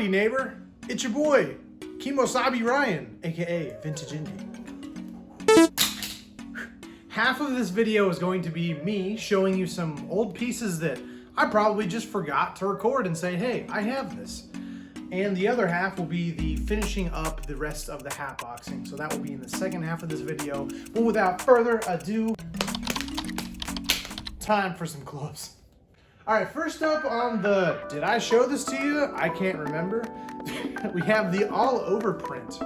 Howdy neighbor, it's your boy, Kimosabi Ryan, aka Vintage Indie. Half of this video is going to be me showing you some old pieces that I probably just forgot to record and say, hey, I have this. And the other half will be the finishing up the rest of the hat boxing. So that will be in the second half of this video. But without further ado, time for some gloves. All right, first up on the, did I show this to you? I can't remember. We have the all over print.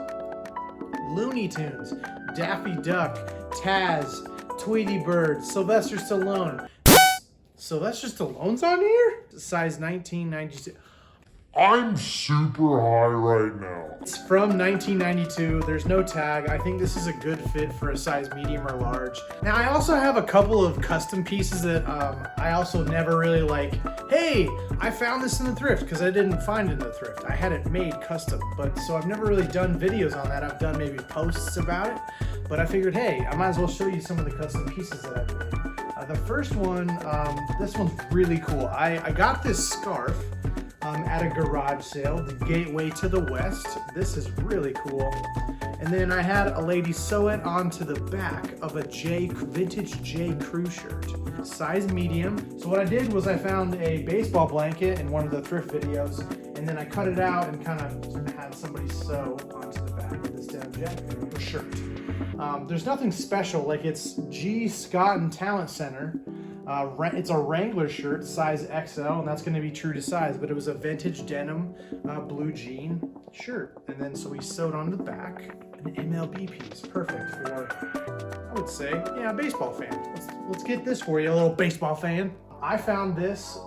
Looney Tunes, Daffy Duck, Taz, Tweety Bird, Sylvester Stallone. Sylvester Stallone's on here? Size 1992. I'm super high right now. It's from 1992. There's no tag. I think this is a good fit for a size medium or large. Now, I also have a couple of custom pieces that I also never really like, hey, I found this in the thrift, because I didn't find it in the thrift. I had it made custom, but so I've never really done videos on that. I've done maybe posts about it, but I figured, hey, I might as well show you some of the custom pieces that I've made. The first one, this one's really cool. I got this scarf at a garage sale, the Gateway to the West. This is really cool. And then I had a lady sew it onto the back of a vintage J. Crew shirt, size medium. So what I did was I found a baseball blanket in one of the thrift videos, and then I cut it out and kind of had somebody sew onto the back of this denim jacket or shirt. There's nothing special, like it's G. Scott and Talent Center. It's a Wrangler shirt, size XL, and that's going to be true to size, but it was a vintage denim blue jean shirt. And then so we sewed on the back an MLB piece, perfect for, I would say, yeah, a baseball fan. Let's get this for you, a little baseball fan. I found this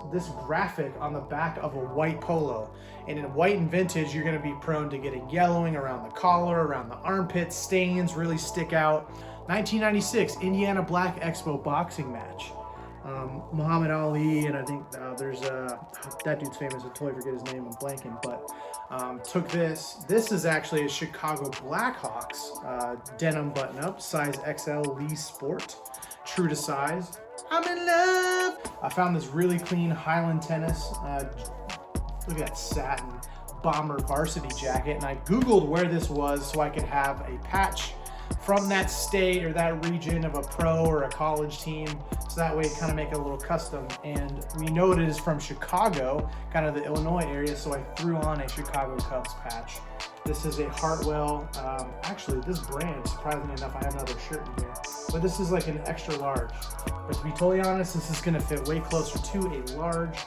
graphic on the back of a white polo. And in white and vintage, you're gonna be prone to getting yellowing around the collar, around the armpits, stains really stick out. 1996, Indiana Black Expo boxing match. Muhammad Ali, and I think there's that dude's famous, I totally forget his name, I'm blanking, but took this. This is actually a Chicago Blackhawks denim button-up, size XL Lee Sport, true to size. I'm in love. I found this really clean Highland tennis. Look at that satin bomber varsity jacket, and I Googled where this was so I could have a patch from that state or that region of a pro or a college team, so that way kind of make it a little custom. And we know it is from Chicago, kind of the Illinois area, so I threw on a Chicago Cubs patch. This is a Hartwell, actually this brand, surprisingly enough, I have another shirt in here, but this is like an extra large. But to be totally honest, this is gonna fit way closer to a large.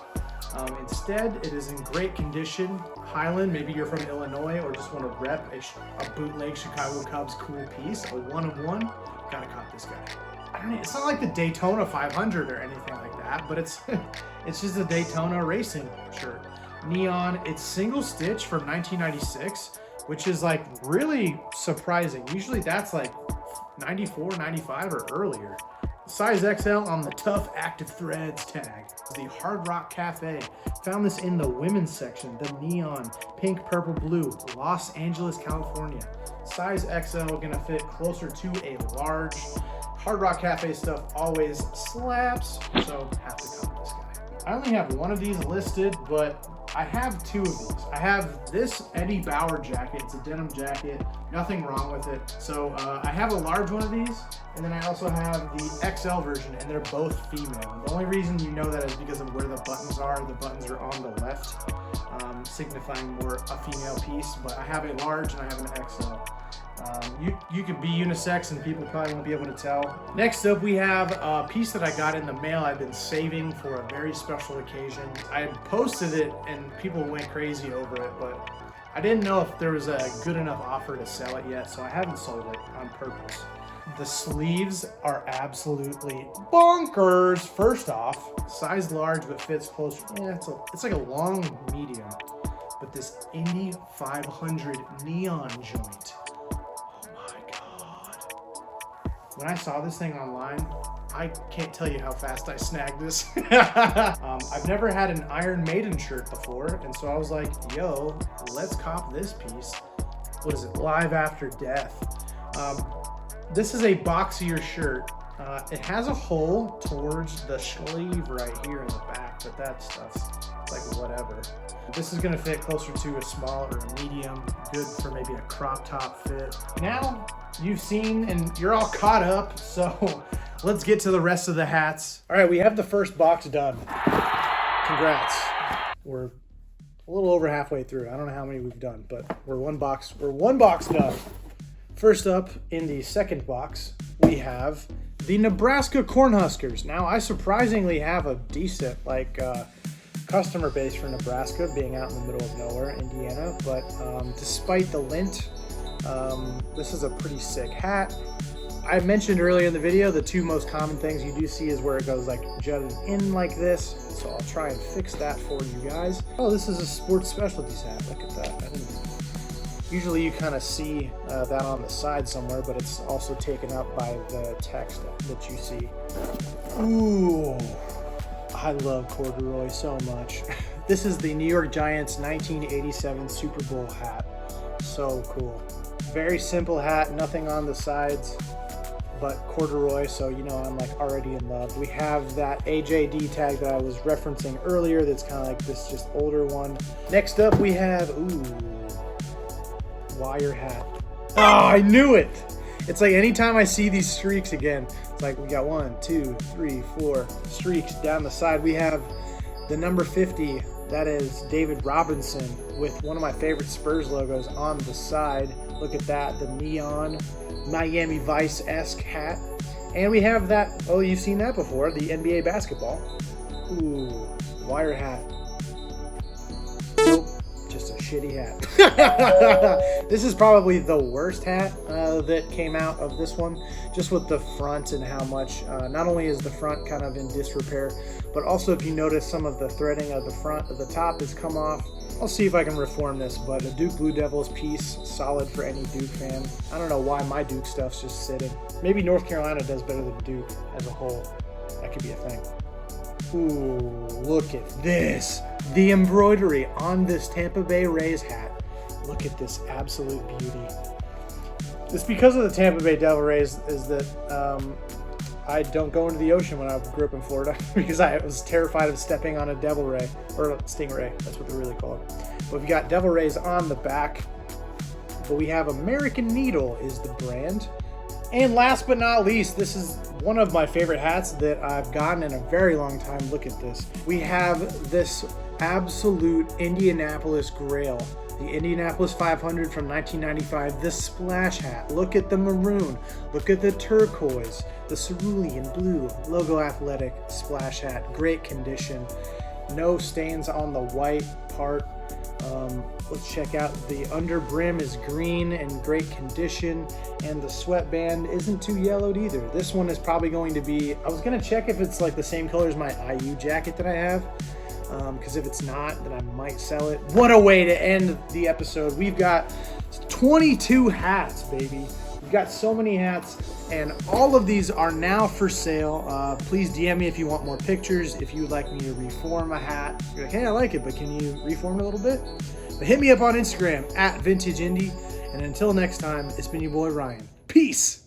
Instead, it is in great condition. Highland, maybe you're from Illinois or just want to rep a bootleg Chicago Cubs cool piece, a one-of-one, gotta cop this guy. I don't know, it's not like the Daytona 500 or anything like that, but it's just a Daytona racing shirt. Neon, it's single stitch from 1996, which is like really surprising. Usually that's like 94, 95 or earlier. Size XL on the Tough Active Threads tag. The Hard Rock Cafe. Found this in the women's section. The neon, pink, purple, blue. Los Angeles, California. Size XL, gonna fit closer to a large. Hard Rock Cafe stuff always slaps, so have to cop this guy. I only have one of these listed, but I have two of these. I have this Eddie Bauer jacket. It's a denim jacket, nothing wrong with it. So I have a large one of these, and then I also have the XL version, and they're both female. The only reason you know that is because of where the buttons are. The buttons are on the left, signifying more a female piece, but I have a large and I have an XL. You could be unisex and people probably won't be able to tell. Next up, we have a piece that I got in the mail. I've been saving for a very special occasion. I posted it and people went crazy over it, but I didn't know if there was a good enough offer to sell it yet, so I haven't sold it on purpose. The sleeves are absolutely bonkers. First off, size large but fits close. Yeah, it's like a long medium, but this Indy 500 neon joint. When I saw this thing online, I can't tell you how fast I snagged this. I've never had an Iron Maiden shirt before, and so I was like, yo, let's cop this piece. What is it? Live After Death. This is a boxier shirt. It has a hole towards the sleeve right here in the back, but that stuff's like whatever. This is gonna fit closer to a small or a medium, good for maybe a crop top fit. Now you've seen and you're all caught up, so let's get to the rest of the hats. All right, we have the first box done. Congrats. We're a little over halfway through. I don't know how many we've done, but we're one box done. First up in the second box, we have the Nebraska Cornhuskers. Now I surprisingly have a decent customer base for Nebraska, being out in the middle of nowhere, Indiana. But despite the lint, this is a pretty sick hat. I mentioned earlier in the video, the two most common things you do see is where it goes like jutted in like this. So I'll try and fix that for you guys. Oh, this is a sports specialties hat. Look at that. Usually you kind of see that on the side somewhere, but it's also taken up by the text that you see. Ooh, I love corduroy so much. This is the New York Giants 1987 Super Bowl hat. So cool. Very simple hat, nothing on the sides, but corduroy, so you know I'm like already in love. We have that AJD tag that I was referencing earlier that's kind of like this just older one. Next up we have, wire hat. Oh, I knew it! It's like anytime I see these streaks again, it's like we got 1, 2, 3, 4 streaks down the side. We have the number 50, that is David Robinson, with one of my favorite Spurs logos on the side. Look at that, the neon Miami Vice-esque hat. And we have that, oh, you've seen that before, the NBA basketball. Ooh, wire hat. Nope, just a shitty hat. This is probably the worst hat that came out of this one, just with the front and how much, not only is the front kind of in disrepair, but also if you notice some of the threading of the front of the top has come off. I'll see if I can reform this, but a Duke Blue Devils piece, solid for any Duke fan. I don't know why my Duke stuff's just sitting. Maybe North Carolina does better than Duke as a whole. That could be a thing. Ooh, look at this. The embroidery on this Tampa Bay Rays hat. Look at this absolute beauty. It's because of the Tampa Bay Devil Rays is that I don't go into the ocean when I grew up in Florida because I was terrified of stepping on a devil ray, or a stingray, that's what they're really called. But we've got devil rays on the back, but we have American Needle is the brand. And last but not least, this is one of my favorite hats that I've gotten in a very long time. Look at this. We have this absolute Indianapolis Grail. The Indianapolis 500 from 1995, the splash hat. Look at the maroon, look at the turquoise, the cerulean blue, Logo Athletic splash hat, great condition. No stains on the white part. Let's check out the under brim is green and great condition, and the sweatband isn't too yellowed either. This one is probably going to be, I was gonna check if it's like the same color as my IU jacket that I have. Because if it's not, then I might sell it. What a way to end the episode. We've got 22 hats, baby. We've got so many hats, and all of these are now for sale. Please DM me if you want more pictures, if you would like me to reform a hat. You're like, hey, I like it, but can you reform it a little bit? But hit me up on Instagram, @VintageIndy. And until next time, it's been your boy Ryan. Peace!